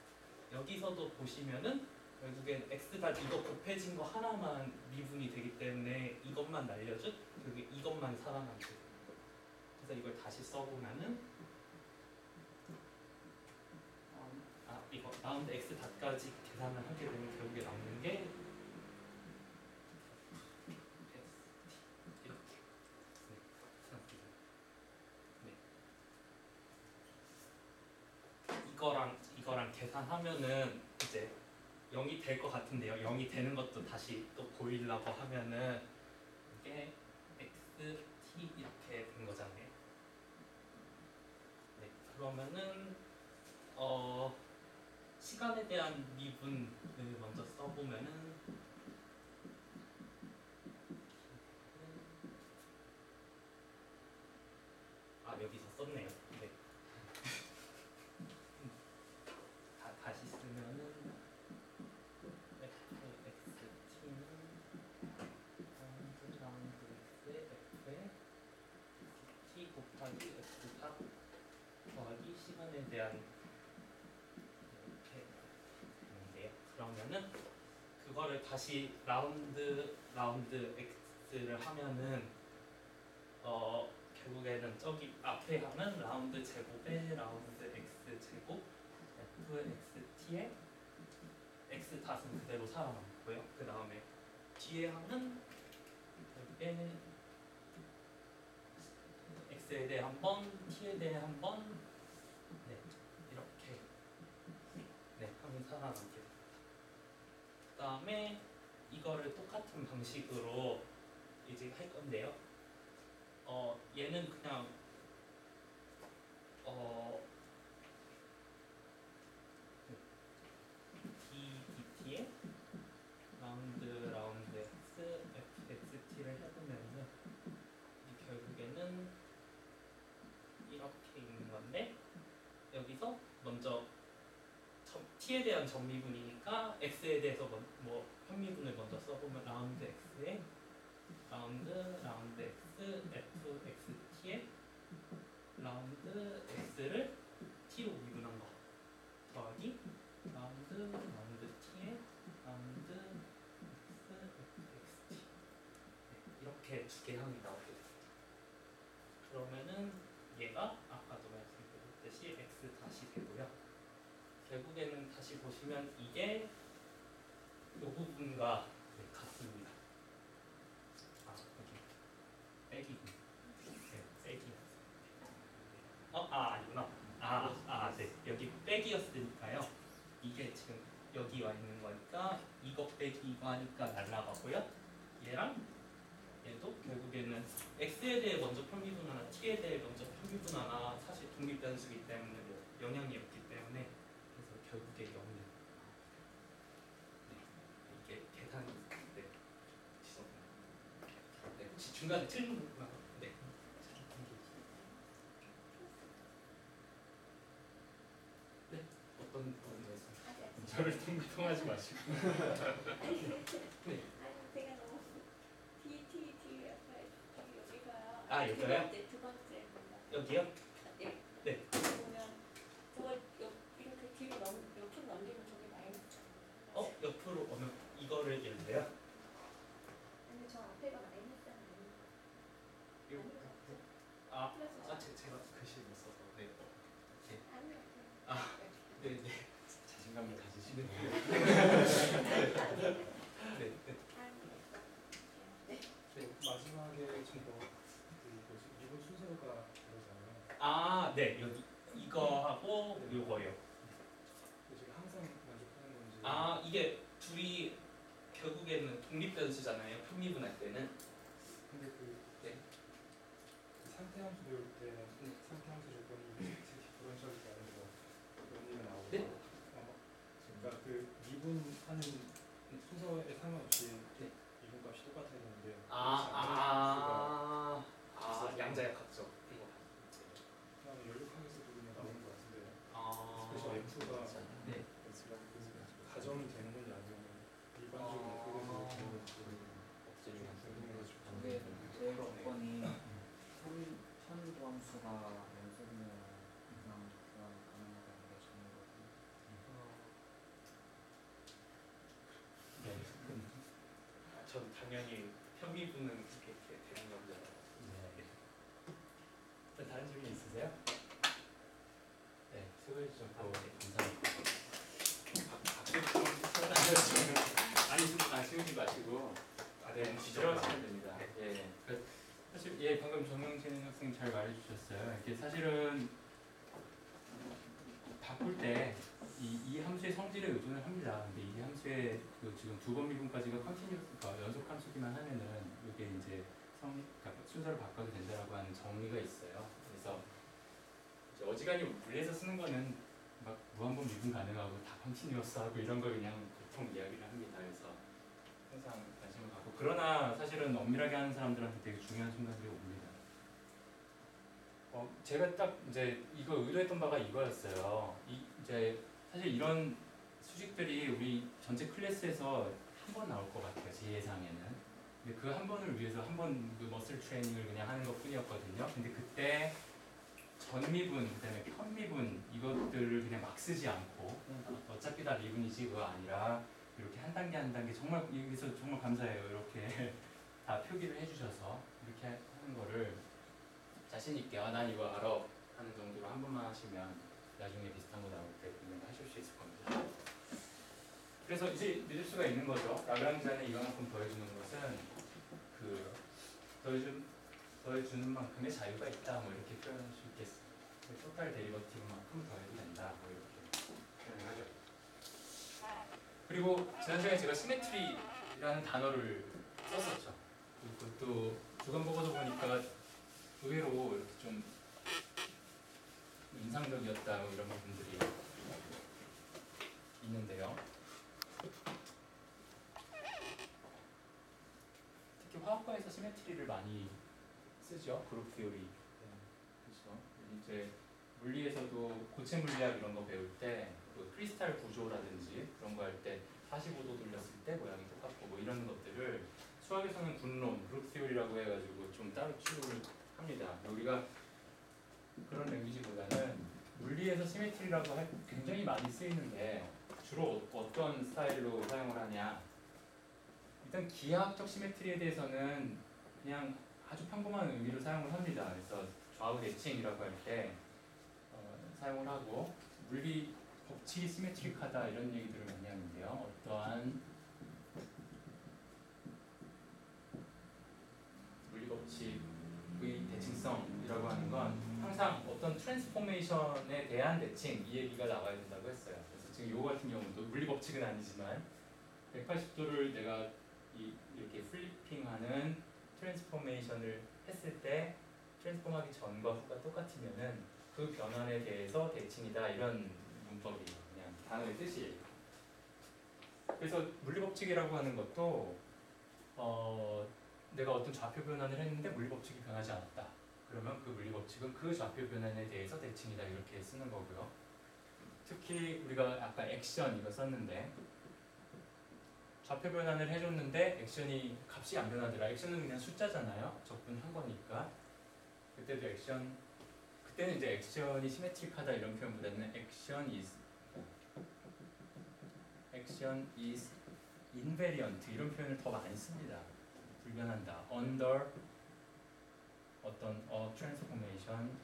여기서도 보시면은 결국엔 x 닷 이거 곱해진 거 하나만 미분이 되기 때문에 이것만 날려준 결국에 이것만 살아남게 됩니다. 그래서 이걸 다시 써보면은 이거 라운드 x 닷까지 계산을 하게 되면 결국에 남는 게 이렇게 이거랑 계산하면은 이제 0이 될 것 같은데요. 0이 되는 것도 다시 또 보이려고 하면은 이게 x, t 이렇게 된 거잖아요. 네, 그러면은 시간에 대한 미분을 먼저 써보면은 여기서 썼네요. 네. 다시 쓰면은 xt는 라운드 x의 f에 t 곱하기 x 탑 더하기 시간에 대한 이렇게 되는데요. 그러면은 그거를 다시 라운드 x를 하면은 결국에는 저기 앞에 하면 라운드 제곱에 라운드 x 제곱 fxt에 x 탓은 그대로 살아남고요. 그 다음에 뒤에 하면 여기에 x에 대해 한 번, t에 대해 한 번, 네 이렇게 하면 살아남게 됩니다. 그 다음에 이거를 똑같은 방식으로 이제 할 건데요. 얘는 그냥 dt에 라운드 x fxt를 해보면요 이 결국에는 이렇게 있는 건데 여기서 먼저 t에 대한 정미분이니까 x에 대해서 뭐 편미분을 먼저 써보면 라운드 x에 라운드 x f xt에 라운드 x를 t로 미분한 거 더하기 라운드 t에 라운드 x f xt 이렇게 두 개 항이 나오게 돼요. 그러면은 얘가 아까도 말씀드렸듯이 x 다시 되고요. 결국에는 다시 보시면 이게 이 부분과 같습니다. 아 여기 빼기 빼기 아니구나. 네 여기 빼기였으니까요. 이게 지금 여기 와 있는 거니까 이거 빼기 이거 하니까 날라가고요. 얘랑 얘도 결국에는 x에 대해 먼저 편미분하나 t에 대해 먼저 편미분하나 사실 독립변수이기 때문에 뭐 영향이 없기 때문에 그래서 결국에 0이 이게 계산이 네 죄송합니다. 네 혹시 중간에 틀린 부분 네. 네 어떤 부분에서 저를 통하지 마시고. 네. 아니 제가 너무 D 여기가요. 아, 여기가요? 두 번째 뭔가. 여기요? 네. 네. 보면 저걸 이렇게 뒤로 옆으로 넘기면 저게 마이너스. 옆으로 어느 이거를 예를 들어요? 근데 저 앞에가 마이너스는 아니에요. 제가 글씨 못 써서 네. 아니요. 네. 자신감을 가지시는 마지막에 좀더 미분 순서가 다르잖아요. 네 여기 이거하고 요거요. 제가 항상 만족하는 건지. 이게 둘이 결국에는 독립변수잖아요. 편미분할 때는. 근데 네. 상태함수 배울 때 상태함수 조건이 디퍼런셜이 아닌 거 그런 얘기가 나오고. 네? 그러니까 그 미분하는 순서에 상관없이 미분값이 똑같았는데. 양자역학적 이거. 그다음에 연립하게서 보면 나오는 것 같은데. 그래서 그래서 F가 네. 가정이 되는 건지 아니면 일반적인 F에서 근데 제 조건이 편도함수가 연속이면 그냥 교환 가능하다는 게 정의거든요. 전 당연히 편미분은 이렇게 되는 겁니다. 다른 질문 있으세요? 네, 수고해 주셨고 감사합니다. 아쉬우지 마시고 네, 들어가시면 됩니다. 예, 사실 방금 정영진 학생님 잘 말해주셨어요. 이게 사실은 바꿀 때 이 함수의 성질에 의존을 합니다. 근데 이 함수의 지금 두 번 미분까지가 컨티뉴어스가 연속 함수기만 하면은 이게 이제 그러니까 순서를 바꿔도 된다라고 하는 정의가 있어요. 그래서 이제 어지간히 물리에서 쓰는 거는 막 무한번 미분 가능하고 다 컨티뉴어스하고 이런 걸 그냥 보통 이야기를 합니다. 그래서 항상 관심을 갖고 그러나 사실은 엄밀하게 하는 사람들한테 되게 중요한 순간들이 옵니다. 제가 딱 이제 이거 의도했던 바가 이거였어요. 이제 사실 이런 수식들이 우리 전체 클래스에서 한 번 나올 것 같아요. 제 예상에는. 근데 그 한 번을 위해서 한 번 그 머슬 트레이닝을 그냥 하는 것 뿐이었거든요. 근데 그때 전미분, 그다음에 편미분 이것들을 그냥 막 쓰지 않고 어차피 다 미분이지 그거 아니라 이렇게 한 단계 한 단계 정말 여기서 정말 감사해요. 이렇게 다 표기를 해주셔서 이렇게 하는 거를 자신 있게 난 이거 알아 하는 정도로 한 번만 하시면 나중에 비슷한 거 나올 때 그냥 하실 수 있을 겁니다. 그래서 이제 믿을 수가 있는 거죠. 라그랑지안에 이만큼 더해주는 것은 그 더해주는 만큼의 자유가 있다 뭐 이렇게 표현할 수 있겠습니다. 토탈 데리버티브만큼 더해도 된다 뭐 이렇게 표현을 하죠. 그리고 지난 시간에 제가 시메트리라는 단어를 썼었죠. 그것도 주간 보고서 보니까 의외로 이렇게 좀 인상적이었다 뭐 이런 부분들이 있는데요. 특히 화학과에서 시메트리를 많이 쓰죠. 그룹 티오리. 그렇죠. 이제 물리에서도 고체 물리학 이런 거 배울 때그 크리스탈 구조라든지 그런 거 할 때 45도 돌렸을 때 모양이 똑같고 뭐 이런 것들을 수학에서는 군론, 그룹 티오리라고 해가지고 좀 따로 취급을 합니다. 우리가 그런 랭귀지보다는 물리에서 시메트리라고 굉장히 많이 쓰이는데 주로 어떤 스타일로 사용을 하냐. 일단 기하학적 시메트리에 대해서는 그냥 아주 평범한 의미로 사용을 합니다. 그래서 좌우 대칭이라고 할 때 사용을 하고, 물리 법칙이 시메트릭하다 이런 얘기들을 많이 하는데요. 어떠한 물리 법칙의 대칭성이라고 하는 건 항상 어떤 트랜스포메이션에 대한 대칭, 이 얘기가 나와야 된다고 했어요. 그래서 지금 요거 같은 경우도 물리 법칙은 아니지만 180도를 내가 이렇게 플리핑하는 트랜스포메이션을 했을 때 트랜스폼하기 전과 후가 똑같으면은 그 변환에 대해서 대칭이다, 이런 문법이에요. 그냥 단어의 뜻이에요. 그래서 물리 법칙이라고 하는 것도 내가 어떤 좌표 변환을 했는데 물리 법칙이 변하지 않았다. 그러면 그 물리 법칙은 그 좌표 변환에 대해서 대칭이다, 이렇게 쓰는 거고요. 특히 우리가 아까 액션 이거 썼는데 좌표 변환을 해줬는데 액션이 값이 안 변하더라. 액션은 그냥 숫자잖아요. 적분한 거니까. 그때도 그때는 이제 액션이 시메트릭하다 이런 표현보다는 action is invariant 이런 표현을 더 많이 씁니다. 불변한다. under 어떤 transformation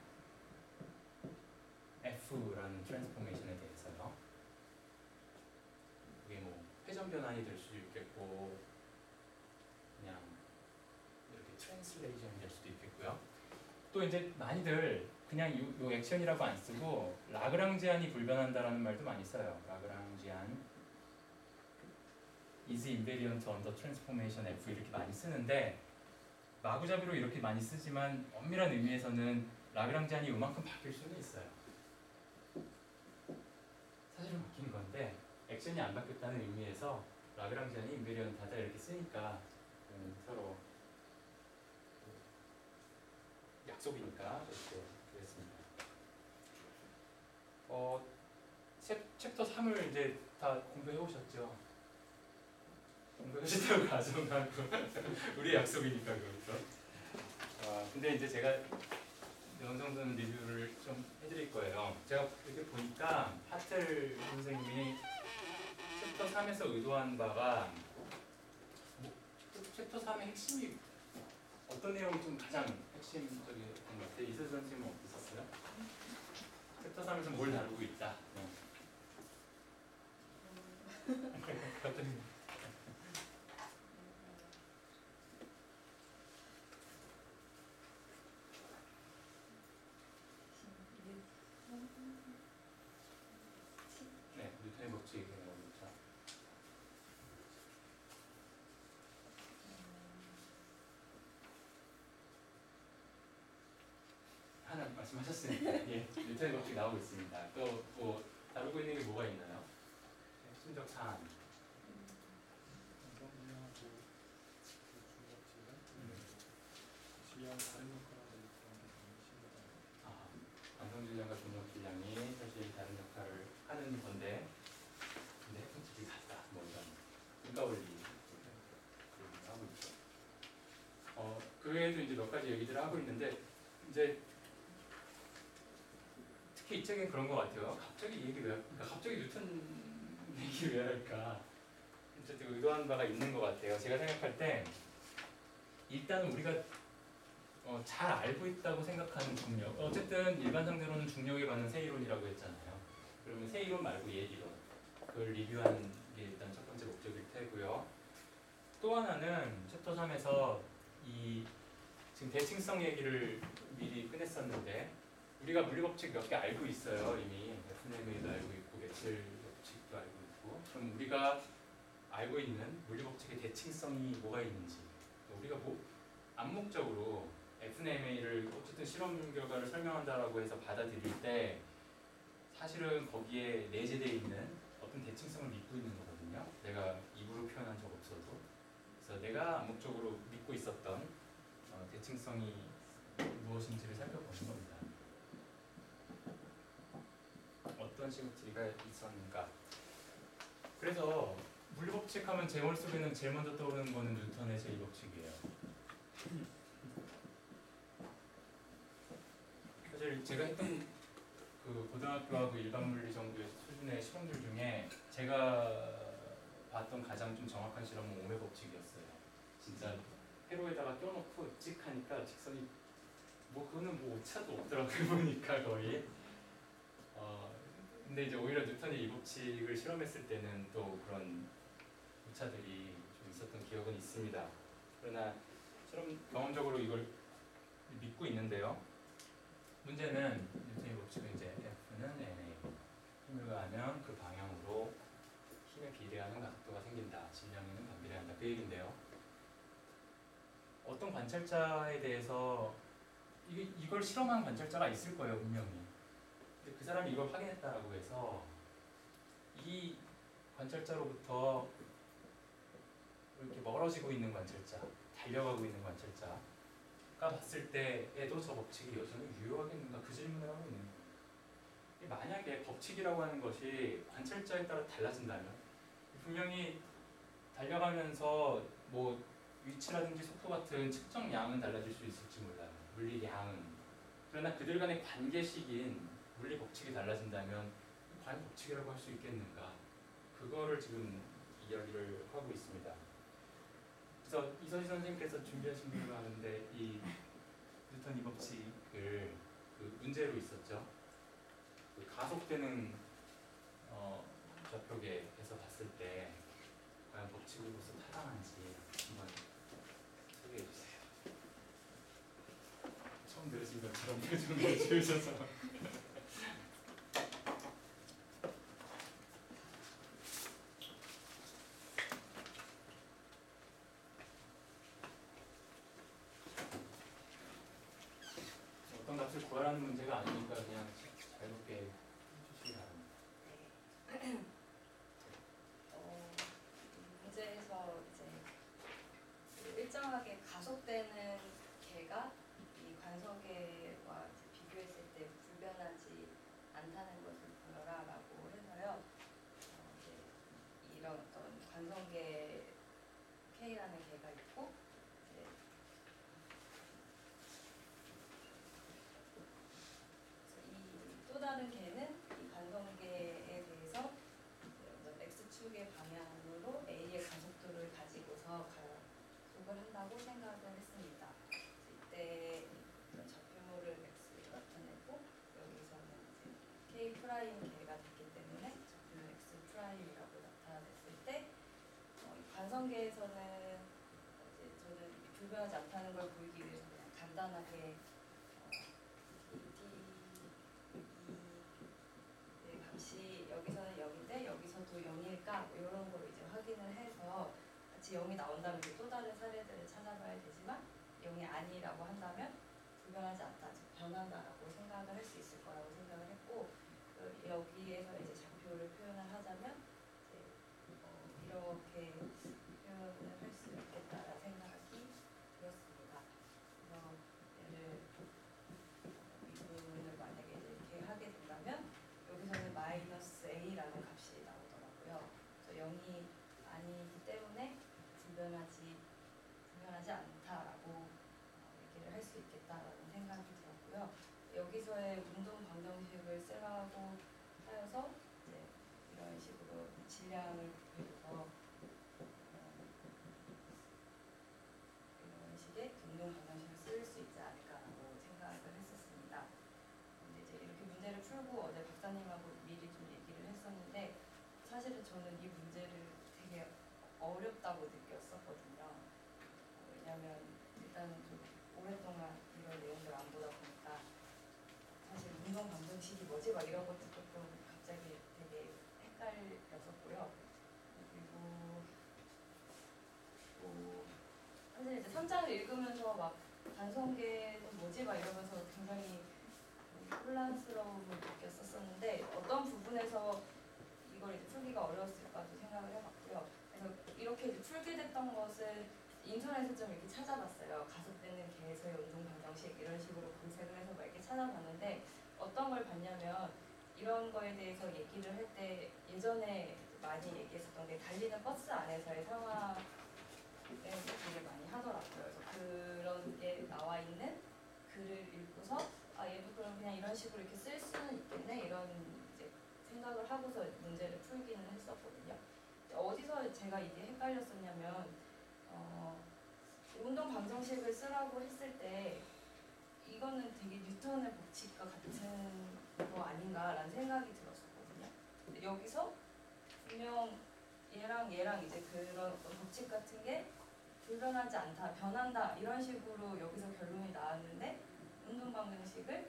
F라는 트랜스포메이션에 대해서요. 그게 뭐 회전 변환이 될 수도 있겠고 그냥 이렇게 트랜슬레이션이 될 수도 있겠고요. 또 이제 많이들 그냥 요 액션이라고 안 쓰고 라그랑지안이 불변한다라는 말도 많이 써요. 라그랑지안 is invariant under transformation F 이렇게 많이 쓰는데 마구잡이로 이렇게 많이 쓰지만 엄밀한 의미에서는 라그랑지안이 요만큼 바뀔 수는 있어요. 사실은 바뀌는 건데 액션이 안 바뀌었다는 의미에서 라그랑지안이 인베리언트하다 이렇게 쓰니까 서로 약속이니까 이렇게 그랬습니다. 챕터 3을 이제 다 공부해 오셨죠? 공부하셨다고 가정하고 우리 약속이니까 그렇죠. 근데 이제 제가 어느 정도는 리뷰를 좀 해드릴 거예요. 제가 이렇게 보니까 하틀 선생님이 챕터 3에서 의도한 바가 챕터 3의 핵심이 어떤 내용이 좀 가장 핵심적이었던 것 같아요. 이슬 선생님은 어떠셨어요? 챕터 3에서 뭘 다루고 있다. 갑자기 네, 뉴턴의 법칙 얘기하고 있죠. 하나 말씀하셨으니까 예, 뉴턴의 법칙 나오고 있습니다. 또 뭐 다루고 있는 게 뭐가 있나요? 핵심적 사안. 완성질량과 동력질량이 사실 다른 역할을 하는 건데 근데 핵심질이 같다. 뭐 이런 인과원리 얘기를 하고 있죠. 그 외에도 이제 몇 가지 얘기들을 하고 있는데 이제 특히 이 책엔 그런 것 같아요. 갑자기 이 얘기 왜 할까? 갑자기 뉴턴 얘기 왜 할까? 어쨌든 의도한 바가 있는 것 같아요. 제가 생각할 때 일단 우리가 잘 알고 있다고 생각하는 중력. 어쨌든 일반 상대로는 중력에 관한 세 이론이라고 했잖아요. 그러면 세 이론 말고 예 이론. 그걸 리뷰하는 게 일단 첫 번째 목적일 테고요. 또 하나는 챕터 3에서 이 지금 대칭성 얘기를 미리 끝냈었는데 우리가 물리법칙 몇 개 알고 있어요. 이미 FNMA도 알고 있고 매칠 법칙도 알고 있고 그럼 우리가 알고 있는 물리법칙의 대칭성이 뭐가 있는지 우리가 뭐 암묵적으로 FNMA를 어쨌든 실험 결과를 설명한다라고 해서 받아들일 때 사실은 거기에 내재되어 있는 어떤 대칭성을 믿고 있는 거거든요. 내가 입으로 표현한 적 없어도. 그래서 내가 암묵적으로 믿고 있었던 대칭성이 무엇인지를 살펴보는 겁니다. 어떤 시메트리가 있었는가. 그래서 물리법칙하면 제 머릿속에는 제일 먼저 떠오르는 거는 뉴턴의 제2법칙이에요. 사실 제가 했던 그 고등학교하고 일반 물리 정도의 수준의 실험들 중에 제가 봤던 가장 좀 정확한 실험은 오메 법칙이었어요. 진짜 회로에다가 껴놓고 찍 하니까 직선이 뭐 그거는 뭐 오차도 없더라고요. 보니까 거의. 근데 이제 오히려 뉴턴의 이 법칙을 실험했을 때는 또 그런 오차들이 좀 있었던 기억은 있습니다. 그러나 실험 경험적으로 이걸 믿고 있는데요. 문제는 뉴턴의 법칙은 이제 F는 NA 힘을 가하면 그 방향으로 힘에 비례하는 각도가 생긴다. 질량에는 반비례한다. 그 얘긴데요. 어떤 관찰자에 대해서 이걸 실험한 관찰자가 있을 거예요, 분명히. 근데 그 사람이 이걸 확인했다라고 해서 이 관찰자로부터 이렇게 멀어지고 있는 관찰자, 달려가고 있는 관찰자가 봤을 때에도 저 법칙이 여전히 유효하겠는가 그 질문을 하고 있는 거예요. 만약에 법칙이라고 하는 것이 관찰자에 따라 달라진다면 분명히 달려가면서 뭐 위치라든지 속도 같은 측정 양은 달라질 수 있을지 몰라요. 물리 양은. 그러나 그들 간의 관계식인 물리 법칙이 달라진다면 과연 법칙이라고 할 수 있겠는가? 그거를 지금 이야기를 하고 있습니다. 그래서 이선희 선생님께서 준비하신 분이 많은데 이 뉴턴 이 법칙을 그 문제로 있었죠. 그 가속되는 좌표계에서 봤을 때 과연 법칙으로서 타당한지 한번 소개해 주세요. 처음 들으신 것처럼 표정을 지으셔서. 어떤 값을 구하라는 문제가 아니니까 그냥 자유롭게 해주시기 바랍니다. 문제에서 이제 그 일정하게 가속되는 개가 이 관성계와 이제 비교했을 때 불변하지 않다는 것을 보여라라고 해서요. 이제 이런 어떤 관성계 K라는 개가 있고 이제 이 또 다른 개는 이 관성계에 대해서 어떤 x축의 방향으로 a의 가속도를 가지고서 가속을 한다고 생각을 했습니다. 이때 이런 좌표를 x로 나타내고 여기서는 이제 k 프라임 개가 됐기 때문에 좌표는 x 프라임이라고 나타냈을 때 이 관성계에서는 이제 저는 불변하지 않다는 걸 보이기 위해서 그냥 간단하게 이 값이 여기서는 0인데 여기서도 0일까 뭐 이런 걸 이제 확인을 해서 같이 0이 나온다면 이제 또 다른 사례들을 찾아봐야 되지만 0이 아니라고 한다면 불변하지 않다, 즉 변한다라고 생각을 할 수 있을 거라고 생각을 했고 여기에서 이제 좌표를 표현을 하자면 이제 이렇게 표현을 할 수 있겠다라는 생각이 들었습니다. 그래서 얘를 미분을 만약에 이렇게 하게 된다면 여기서는 마이너스 a라는 값이 나오더라고요. 그래서 0이 아니기 때문에 불변하지 않다라고 얘기를 할 수 있겠다라는 생각이 들었고요. 여기서의 운동 방정식을 쓰라고 하여서 이제 이런 식으로 질량을 곱해줘서 이런 식의 운동 방정식을 쓸 수 있지 않을까라고 생각을 했었습니다. 근데 이제 이렇게 문제를 풀고 어제 박사님하고 미리 좀 얘기를 했었는데 사실은 저는 이 문제를 되게 어렵다고 느꼈었거든요. 왜냐하면 일단은 좀 오랫동안 이런 내용들을 안 보다 보니까 사실 운동 방정식이 뭐지 막 이런 것도 조금 갑자기 되게 헷갈렸었고요. 그리고 또 사실 이제 3장을 읽으면서 막 관성계는 뭐지 막 이러면서 굉장히 혼란스러움을 느꼈었는데 어떤 부분에서 이걸 이제 풀기가 어려웠을까도 생각을 해봤고요. 그래서 이렇게 이제 풀게 됐던 것은 인터넷에 좀 이렇게 찾아봤어요. 가속되는 개에서의 운동 방정식 이런 식으로 검색을 해서 막 이렇게 찾아봤는데 어떤 걸 봤냐면 이런 거에 대해서 얘기를 할 때 예전에 많이 얘기했었던 게 달리는 버스 안에서의 상황을 되게 많이 하더라고요. 그래서 그런 게 나와 있는 글을 읽고서 아 얘도 그럼 그냥 이런 식으로 이렇게 쓸 수는 있겠네 이런 이제 생각을 하고서 문제를 풀기는 했었거든요. 어디서 제가 이게 헷갈렸었냐면 운동 방정식을 쓰라고 했을 때 이거는 되게 뉴턴의 법칙과 같은 거 아닌가라는 생각이 들었었거든요. 근데 여기서 분명 얘랑 이제 그런 어떤 법칙 같은 게 불변하지 않다, 변한다 이런 식으로 여기서 결론이 나왔는데 운동 방정식을